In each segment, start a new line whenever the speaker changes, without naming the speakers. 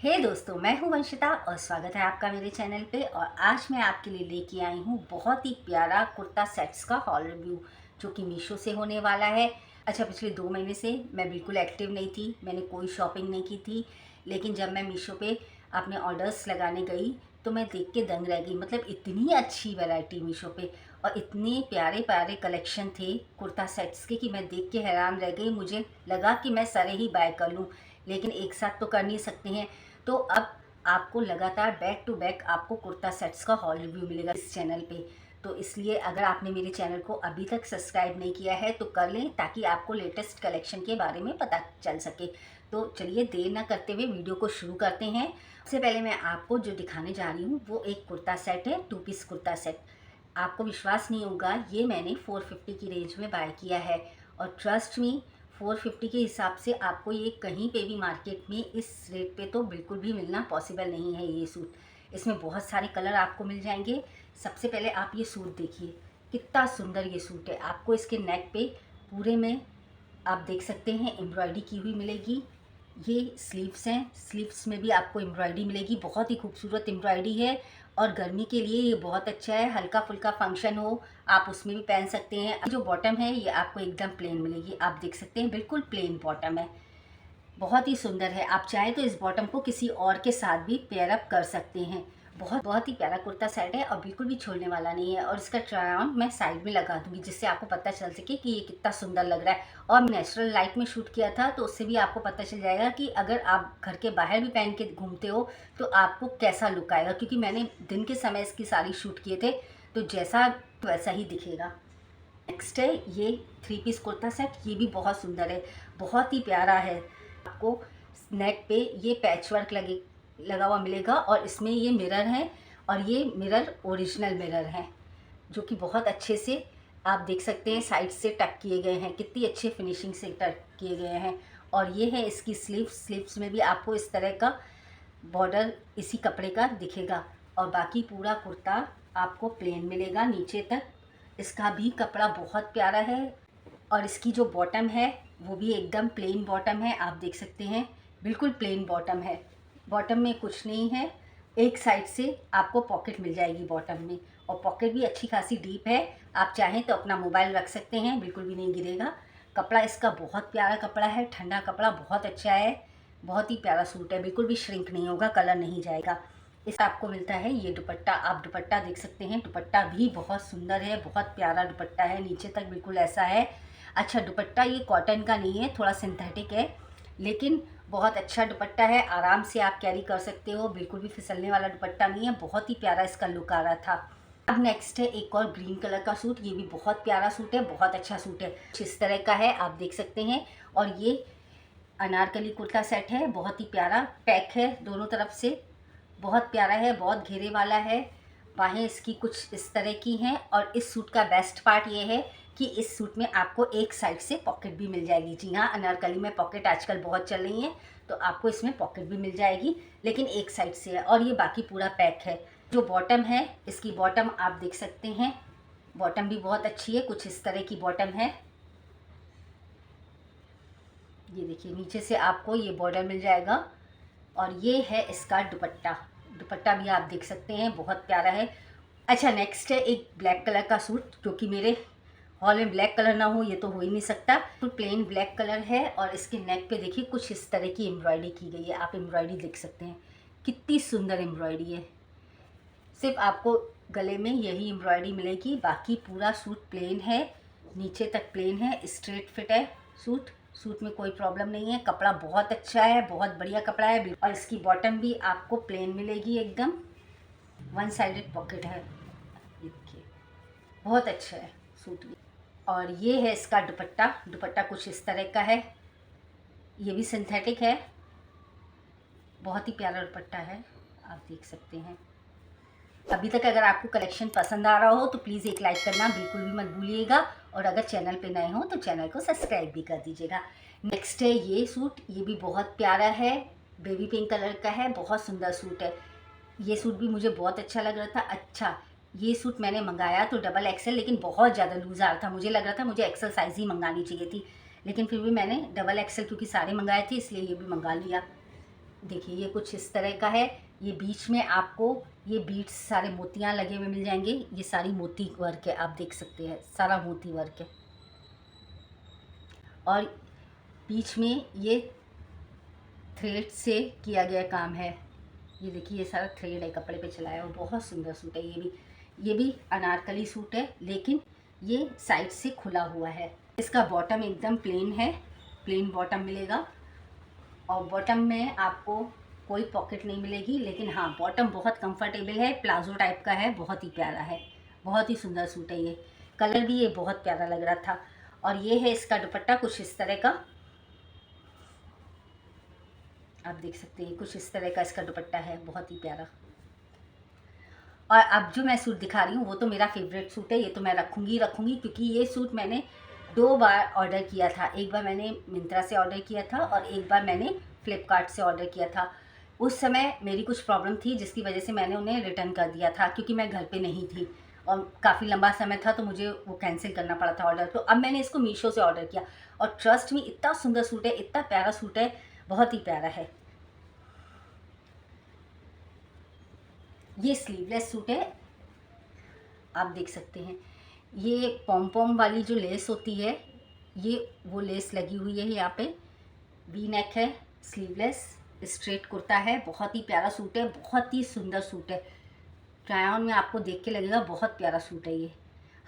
हे दोस्तों, मैं हूं वंशिता और स्वागत है आपका मेरे चैनल पे। और आज मैं आपके लिए लेके आई हूं बहुत ही प्यारा कुर्ता सेट्स का हॉल रिव्यू जो कि मीशो से होने वाला है। अच्छा, पिछले 2 महीने से मैं बिल्कुल एक्टिव नहीं थी, मैंने कोई शॉपिंग नहीं की थी। लेकिन जब मैं मीशो पे अपने ऑर्डर्स लगाने गई तो मैं देख के दंग रह गई। मतलब इतनी अच्छी वैरायटी मीशो पे और इतने प्यारे प्यारे कलेक्शन थे कुर्ता सेट्स के कि मैं देख के हैरान रह गई। मुझे लगा कि मैं सारे ही बाय कर लूँ, लेकिन एक साथ तो कर नहीं सकते हैं। तो अब आपको लगातार बैक टू बैक आपको कुर्ता सेट्स का हॉल रिव्यू मिलेगा इस चैनल पे। तो इसलिए अगर आपने मेरे चैनल को अभी तक सब्सक्राइब नहीं किया है तो कर लें, ताकि आपको लेटेस्ट कलेक्शन के बारे में पता चल सके। तो चलिए देर ना करते हुए वीडियो को शुरू करते हैं। सबसे पहले मैं आपको जो दिखाने जा रही हूँ वो एक कुर्ता सेट है, 2 पीस कुर्ता सेट। आपको विश्वास नहीं होगा, ये मैंने 450 की रेंज में बाय किया है। और ट्रस्ट मी, 450 के हिसाब से आपको ये कहीं पे भी मार्केट में इस रेट पे तो बिल्कुल भी मिलना पॉसिबल नहीं है। ये सूट, इसमें बहुत सारे कलर आपको मिल जाएंगे। सबसे पहले आप ये सूट देखिए, कितना सुंदर ये सूट है। आपको इसके नेक पे पूरे में आप देख सकते हैं एम्ब्रॉयडरी की हुई मिलेगी। ये स्लीव्स हैं, स्लीव्स में भी आपको एम्ब्रॉयडरी मिलेगी, बहुत ही खूबसूरत एम्ब्रॉयडरी है। और गर्मी के लिए ये बहुत अच्छा है, हल्का फुल्का फंक्शन हो आप उसमें भी पहन सकते हैं। जो बॉटम है ये आपको एकदम प्लेन मिलेगी, आप देख सकते हैं बिल्कुल प्लेन बॉटम है, बहुत ही सुंदर है। आप चाहें तो इस बॉटम को किसी और के साथ भी पेयर अप कर सकते हैं। बहुत ही प्यारा कुर्ता सेट है और बिल्कुल भी छोड़ने वाला नहीं है। और इसका ट्राई ऑन मैं साइड में लगा दूंगी जिससे आपको पता चल सके कि ये कितना सुंदर लग रहा है। और नेचुरल लाइट में शूट किया था तो उससे भी आपको पता चल जाएगा कि अगर आप घर के बाहर भी पहन के घूमते हो तो आपको कैसा लुक आएगा, क्योंकि मैंने दिन के समय इसकी साड़ी शूट किए थे तो जैसा वैसा ही दिखेगा। नेक्स्ट है ये 3 पीस कुर्ता सेट, ये भी बहुत सुंदर है, बहुत ही प्यारा है। आपको नेक पे ये पैच वर्क लगा हुआ मिलेगा और इसमें ये मिरर है। और ये मिरर ओरिजिनल मिरर हैं जो कि बहुत अच्छे से आप देख सकते हैं साइड से टक किए गए हैं, कितनी अच्छे फिनिशिंग से टक किए गए हैं। और ये है इसकी स्लीव्स में भी आपको इस तरह का बॉर्डर इसी कपड़े का दिखेगा। और बाकी पूरा कुर्ता आपको प्लेन मिलेगा नीचे तक। इसका भी कपड़ा बहुत प्यारा है। और इसकी जो बॉटम है वो भी एकदम प्लेन बॉटम है, आप देख सकते हैं बिल्कुल प्लेन बॉटम है। बॉटम में कुछ नहीं है, एक साइड से आपको पॉकेट मिल जाएगी बॉटम में, और पॉकेट भी अच्छी खासी डीप है। आप चाहें तो अपना मोबाइल रख सकते हैं, बिल्कुल भी नहीं गिरेगा। कपड़ा इसका बहुत प्यारा कपड़ा है, ठंडा कपड़ा बहुत अच्छा है, बहुत ही प्यारा सूट है, बिल्कुल भी श्रिंक नहीं होगा, कलर नहीं जाएगा। इस आपको मिलता है ये दुपट्टा, आप दुपट्टा देख सकते हैं, दुपट्टा भी बहुत सुंदर है, बहुत प्यारा दुपट्टा है, नीचे तक बिल्कुल ऐसा है। अच्छा, दुपट्टा ये कॉटन का नहीं है, थोड़ा सिंथेटिक है, लेकिन बहुत अच्छा दुपट्टा है, आराम से आप कैरी कर सकते हो, बिल्कुल भी फिसलने वाला दुपट्टा नहीं है। बहुत ही प्यारा इसका लुक आ रहा था। अब नेक्स्ट है एक और ग्रीन कलर का सूट, ये भी बहुत प्यारा सूट है, बहुत अच्छा सूट है, कुछ इस तरह का है, आप देख सकते हैं। और ये अनारकली कुर्ता सेट है, बहुत ही प्यारा पैक है दोनों तरफ से, बहुत प्यारा है, बहुत घेरे वाला है। बाहें इसकी कुछ इस तरह की हैं। और इस सूट का बेस्ट पार्ट ये है कि इस सूट में आपको एक साइड से पॉकेट भी मिल जाएगी। जी हाँ, अनारकली में पॉकेट आजकल बहुत चल रही हैं, तो आपको इसमें पॉकेट भी मिल जाएगी, लेकिन एक साइड से है। और ये बाकी पूरा पैक है। जो बॉटम है, इसकी बॉटम आप देख सकते हैं, बॉटम भी बहुत अच्छी है, कुछ इस तरह की बॉटम है। ये देखिए नीचे से आपको ये बॉर्डर मिल जाएगा। और ये है इसका दुपट्टा, दुपट्टा भी आप देख सकते हैं, बहुत प्यारा है। अच्छा, नेक्स्ट है एक ब्लैक कलर का सूट, जो कि मेरे हॉल में ब्लैक कलर ना हो ये तो हो ही नहीं सकता। तो प्लेन ब्लैक कलर है और इसके नेक पे देखिए कुछ इस तरह की एम्ब्रॉयडरी की गई है, आप एम्ब्रॉयडरी देख सकते हैं, कितनी सुंदर एम्ब्रॉयडरी है। सिर्फ आपको गले में यही एम्ब्रॉयडरी मिलेगी, बाकी पूरा सूट प्लेन है, नीचे तक प्लेन है, स्ट्रेट फिट है सूट। सूट में कोई प्रॉब्लम नहीं है, कपड़ा बहुत अच्छा है, बहुत बढ़िया कपड़ा है। और इसकी बॉटम भी आपको प्लेन मिलेगी, एकदम वन साइडेड पॉकेट है, ये देखिए बहुत अच्छा है सूट। और ये है इसका दुपट्टा, दुपट्टा कुछ इस तरह का है, ये भी सिंथेटिक है, बहुत ही प्यारा दुपट्टा है, आप देख सकते हैं। अभी तक अगर आपको कलेक्शन पसंद आ रहा हो तो प्लीज़ एक लाइक करना बिल्कुल भी मत भूलिएगा। और अगर चैनल पे नए हो तो चैनल को सब्सक्राइब भी कर दीजिएगा। नेक्स्ट है ये सूट, ये भी बहुत प्यारा है, बेबी पिंक कलर का है, बहुत सुंदर सूट है। ये सूट भी मुझे बहुत अच्छा लग रहा था। अच्छा, ये सूट मैंने मंगाया तो डबल एक्सेल, लेकिन बहुत ज़्यादा लूज आ रहा था, मुझे लग रहा था मुझे एक्सेल साइज़ ही मंगानी चाहिए थी, लेकिन फिर भी मैंने डबल एक्सेल क्योंकि सारे मंगाए थे इसलिए ये भी मंगा लिया। देखिए ये कुछ इस तरह का है। ये बीच में आपको ये बीट्स सारे मोतियाँ लगे हुए मिल जाएंगे। ये सारी मोती वर्क है, आप देख सकते हैं सारा मोती वर्क है। और बीच में ये थ्रेड से किया गया काम है। ये देखिए ये सारा थ्रेड है, कपड़े पे चलाया हुआ, बहुत सुंदर सूट है। ये भी अनारकली सूट है, लेकिन ये साइड से खुला हुआ है। इसका बॉटम एकदम प्लेन है, प्लेन बॉटम मिलेगा। और बॉटम में आपको कोई पॉकेट नहीं मिलेगी, लेकिन हाँ बॉटम बहुत कंफर्टेबल है, प्लाजो टाइप का है, बहुत ही प्यारा है, बहुत ही सुंदर सूट है। ये कलर भी ये बहुत प्यारा लग रहा था। और ये है इसका दुपट्टा कुछ इस तरह का, आप देख सकते हैं कुछ इस तरह का इसका दुपट्टा है, बहुत ही प्यारा। और अब जो मैं सूट दिखा रही हूँ वो तो मेरा फेवरेट सूट है, ये तो मैं रखूँगी क्योंकि ये सूट मैंने 2 बार ऑर्डर किया था। एक बार मैंने मिंत्रा से ऑर्डर किया था और एक बार मैंने फ्लिपकार्ट से ऑर्डर किया था। उस समय मेरी कुछ प्रॉब्लम थी जिसकी वजह से मैंने उन्हें रिटर्न कर दिया था, क्योंकि मैं घर पे नहीं थी और काफ़ी लंबा समय था, तो मुझे वो कैंसिल करना पड़ा था ऑर्डर। तो अब मैंने इसको मीशो से ऑर्डर किया और ट्रस्ट मी इतना सुंदर सूट है, इतना प्यारा सूट है, बहुत ही प्यारा है। ये स्लीवलेस सूट है, आप देख सकते हैं। ये पॉम पॉम वाली जो लेस होती है, ये वो लेस लगी हुई है यहाँ पे। वी नेक है, स्लीवलेस, स्ट्रेट कुर्ता है, बहुत ही प्यारा सूट है, बहुत ही सुंदर सूट है। ट्राई ऑन में आपको देख के लगेगा बहुत प्यारा सूट है। ये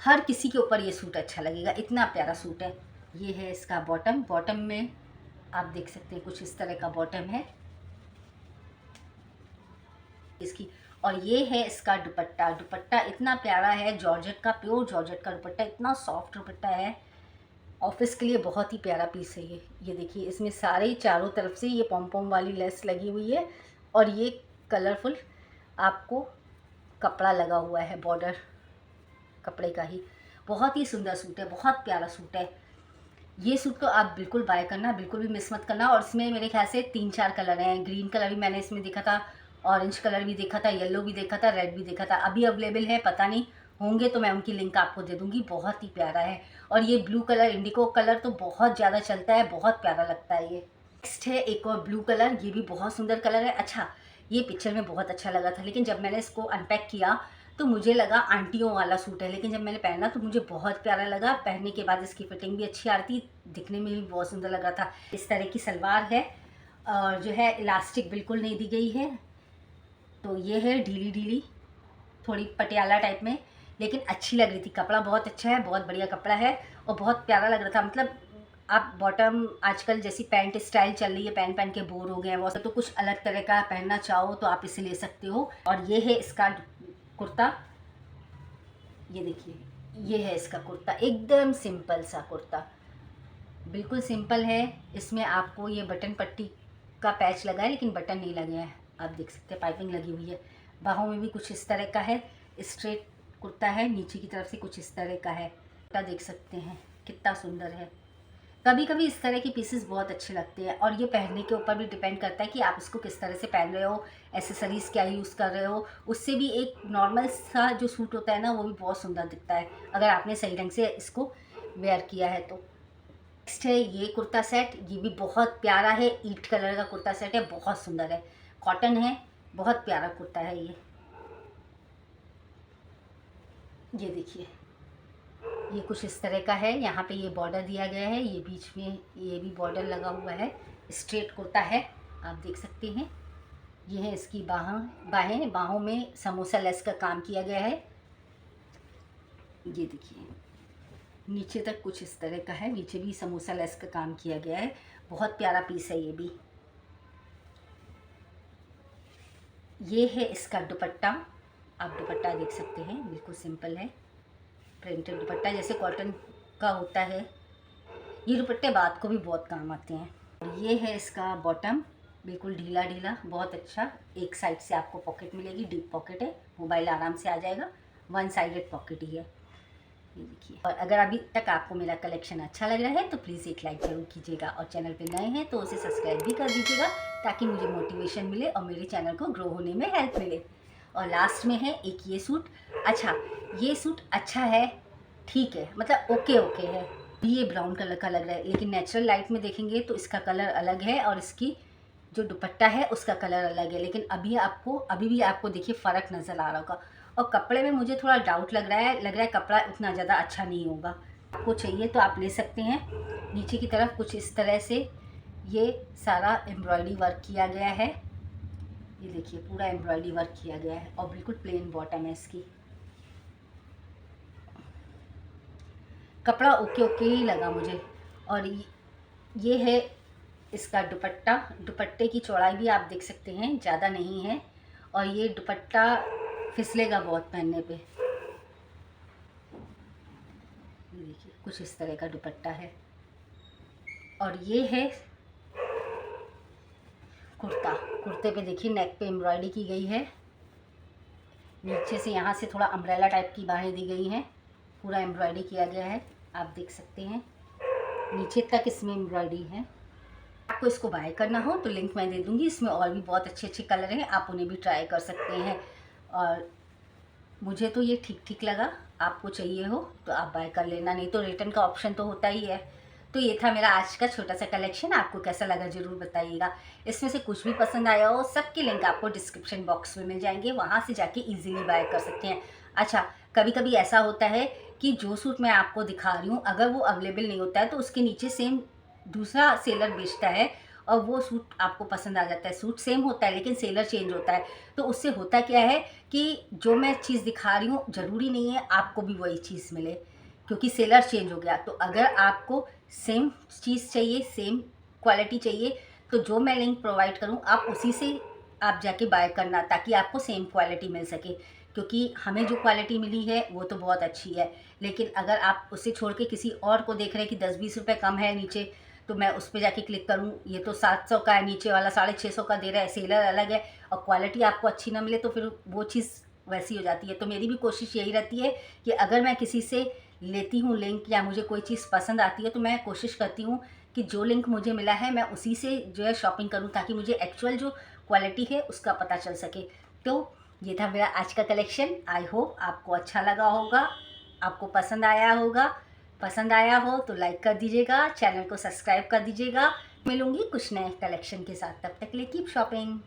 हर किसी के ऊपर ये सूट अच्छा लगेगा, इतना प्यारा सूट है। ये है इसका बॉटम, बॉटम में आप देख सकते हैं कुछ इस तरह का बॉटम है इसकी। और ये है इसका दुपट्टा, दुपट्टा इतना प्यारा है, जॉर्जेट का, प्योर जॉर्जेट का दुपट्टा, इतना सॉफ्ट दुपट्टा है। ऑफिस के लिए बहुत ही प्यारा पीस है ये देखिए इसमें सारे चारों तरफ से ये पॉम पॉम वाली लेस लगी हुई है और ये कलरफुल आपको कपड़ा लगा हुआ है, बॉर्डर कपड़े का ही। बहुत ही सुंदर सूट है, बहुत प्यारा सूट है। ये सूट तो आप बिल्कुल बाय करना, बिल्कुल भी मिस मत करना। और इसमें मेरे ख्याल से 3-4 कलर हैं। ग्रीन कलर भी मैंने इसमें देखा था, ऑरेंज कलर भी देखा था, येलो भी देखा था, रेड भी देखा था। अभी अवेलेबल है, पता नहीं होंगे तो मैं उनकी लिंक आपको दे दूँगी। बहुत ही प्यारा है। और ये ब्लू कलर, इंडिगो कलर तो बहुत ज़्यादा चलता है, बहुत प्यारा लगता है ये। नेक्स्ट है एक और ब्लू कलर, ये भी बहुत सुंदर कलर है। अच्छा, ये पिक्चर में बहुत अच्छा लगा था, लेकिन जब मैंने इसको अनपैक किया तो मुझे लगा आंटियों वाला सूट है, लेकिन जब मैंने पहना तो मुझे बहुत प्यारा लगा। पहनने के बाद इसकी फिटिंग भी अच्छी आ रही थी, दिखने में भी बहुत सुंदर लग रहा था। इस तरह की सलवार है और जो है इलास्टिक बिल्कुल नहीं दी गई है, तो ये है ढीली ढीली, थोड़ी पटियाला टाइप में, लेकिन अच्छी लग रही थी। कपड़ा बहुत अच्छा है, बहुत बढ़िया कपड़ा है और बहुत प्यारा लग रहा था। मतलब आप बॉटम, आजकल जैसी पैंट स्टाइल चल रही है, पहन पहन के बोर हो गए हैं वो, तो कुछ अलग तरह का पहनना चाहो तो आप इसे ले सकते हो। और ये है इसका कुर्ता, ये देखिए ये है इसका कुर्ता, एकदम सिंपल सा कुर्ता, बिल्कुल सिंपल है। इसमें आपको ये बटन पट्टी का पैच लगा है, लेकिन बटन नहीं लगे हैं, आप देख सकते हैं पाइपिंग लगी हुई है। बाहों में भी कुछ इस तरह का है, स्ट्रेट कुर्ता है, नीचे की तरफ से कुछ इस तरह का है। कुर्ता देख सकते हैं कितना सुंदर है। कभी कभी इस तरह के पीसेस बहुत अच्छे लगते हैं और ये पहनने के ऊपर भी डिपेंड करता है कि आप इसको किस तरह से पहन रहे हो, एसेसरीज़ क्या यूज़ कर रहे हो। उससे भी एक नॉर्मल सा जो सूट होता है ना, वो भी बहुत सुंदर दिखता है अगर आपने सही ढंग से इसको वेयर किया है तो। नेक्स्ट है ये कुर्ता सेट, ये भी बहुत प्यारा है, ईट कलर का कुर्ता सेट है, बहुत सुंदर है, कॉटन है, बहुत प्यारा कुर्ता है ये देखिए ये कुछ इस तरह का है। यहाँ पे ये बॉर्डर दिया गया है, ये बीच में ये भी बॉर्डर लगा हुआ है, स्ट्रेट कुर्ता है, आप देख सकते हैं। ये है इसकी बाहें, बाहों में समोसा लेस का काम किया गया है, ये देखिए नीचे तक कुछ इस तरह का है, नीचे भी समोसा लेस का काम किया गया है, बहुत प्यारा पीस है ये भी। ये है इसका दुपट्टा, आप दुपट्टा देख सकते हैं, बिल्कुल सिंपल है, प्रिंटेड दुपट्टा जैसे कॉटन का होता है। ये दुपट्टे बात को भी बहुत काम आते हैं। ये है इसका बॉटम, बिल्कुल ढीला ढीला, बहुत अच्छा। एक साइड से आपको पॉकेट मिलेगी, डीप पॉकेट है, मोबाइल आराम से आ जाएगा, वन साइडेड पॉकेट ही है, ये देखिए। और अगर अभी तक आपको मेरा कलेक्शन अच्छा लग रहा है तो प्लीज़ एक लाइक ज़रूर कीजिएगा और चैनल पे नए हैं तो उसे सब्सक्राइब भी कर दीजिएगा, ताकि मुझे मोटिवेशन मिले और मेरे चैनल को ग्रो होने में हेल्प मिले। और लास्ट में है एक ये सूट। अच्छा, ये सूट अच्छा है, ठीक है, मतलब ओके ओके है। ये ब्राउन कलर का लग रहा है, लेकिन नेचुरल लाइट में देखेंगे तो इसका कलर अलग है और इसकी जो दुपट्टा है उसका कलर अलग है, लेकिन अभी भी आपको देखिए फ़र्क नज़र आ रहा होगा। और कपड़े में मुझे थोड़ा डाउट लग रहा है कपड़ा उतना ज़्यादा अच्छा नहीं होगा। आपको चाहिए तो आप ले सकते हैं। नीचे की तरफ कुछ इस तरह से ये सारा एम्ब्रॉयडरी वर्क किया गया है। ये देखिए पूरा एम्ब्रॉयडरी वर्क किया गया है और बिल्कुल प्लेन बॉटम है इसकी। कपड़ा ओके ओके ही लगा मुझे। और ये है इसका दुपट्टा। दुपट्टे की चौड़ाई भी आप देख सकते हैं, ज़्यादा नहीं है। और ये दुपट्टा फिसलेगा बहुत पहनने पे। ये देखिए कुछ इस तरह का दुपट्टा है। और ये है कुर्ता। कुर्ते पे देखिए नेक पे एम्ब्रॉयडरी की गई है। नीचे से यहाँ से थोड़ा अम्ब्रेला टाइप की बाहें दी गई हैं। पूरा एम्ब्रॉयडरी किया गया है, आप देख सकते हैं। नीचे तक इसमें एम्ब्रॉयडरी है। आपको इसको बाय करना हो तो लिंक मैं दे दूँगी। इसमें और भी बहुत अच्छे अच्छे कलर हैं, आप उन्हें भी ट्राई कर सकते हैं। और मुझे तो ये ठीक ठीक लगा। आपको चाहिए हो तो आप बाय कर लेना, नहीं तो रिटर्न का ऑप्शन तो होता ही है। तो ये था मेरा आज का छोटा सा कलेक्शन। आपको कैसा लगा ज़रूर बताइएगा। इसमें से कुछ भी पसंद आया हो, सबके लिंक आपको डिस्क्रिप्शन बॉक्स में मिल जाएंगे, वहाँ से जाके इजीली बाय कर सकते हैं। अच्छा, कभी कभी ऐसा होता है कि जो सूट मैं आपको दिखा रही हूँ अगर वो अवेलेबल नहीं होता है तो उसके नीचे सेम दूसरा सेलर बेचता है और वो सूट आपको पसंद आ जाता है। सूट सेम होता है लेकिन सेलर चेंज होता है। तो उससे होता क्या है कि जो मैं चीज़ दिखा रही हूँ ज़रूरी नहीं है आपको भी वही चीज़ मिले, क्योंकि सेलर चेंज हो गया। तो अगर आपको सेम चीज़ चाहिए, सेम क्वालिटी चाहिए, तो जो मैं लिंक प्रोवाइड करूँ आप उसी से आप जाके बाय करना, ताकि आपको सेम क्वालिटी मिल सके। क्योंकि हमें जो क्वालिटी मिली है वो तो बहुत अच्छी है, लेकिन अगर आप उसे छोड़ के किसी और को देख रहे हैं कि 10-20 रुपये कम है नीचे, तो मैं उस पर जाके क्लिक करूँ, ये तो 700 का है, नीचे वाला 650 का दे रहा है, सेलर अलग है, और क्वालिटी आपको अच्छी ना मिले तो फिर वो चीज़ वैसी हो जाती है। तो मेरी भी कोशिश यही रहती है कि अगर मैं किसी से लेती हूँ लिंक या मुझे कोई चीज़ पसंद आती है तो मैं कोशिश करती हूँ कि जो लिंक मुझे मिला है मैं उसी से जो है शॉपिंग करूँ, ताकि मुझे एक्चुअल जो क्वालिटी है उसका पता चल सके। तो ये था मेरा आज का कलेक्शन। आई होप आपको अच्छा लगा होगा, आपको पसंद आया होगा। पसंद आया हो तो लाइक कर दीजिएगा, चैनल को सब्सक्राइब कर दीजिएगा। मिलूंगी कुछ नए कलेक्शन के साथ, तब तक के लिए कीप शॉपिंग।